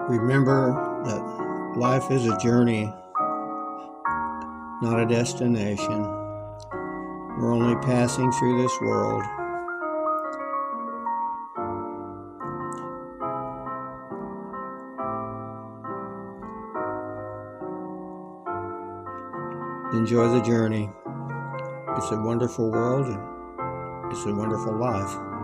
Remember that life is a journey, not a destination. We're only passing through this world. Enjoy the journey. It's a wonderful world and it's a wonderful life.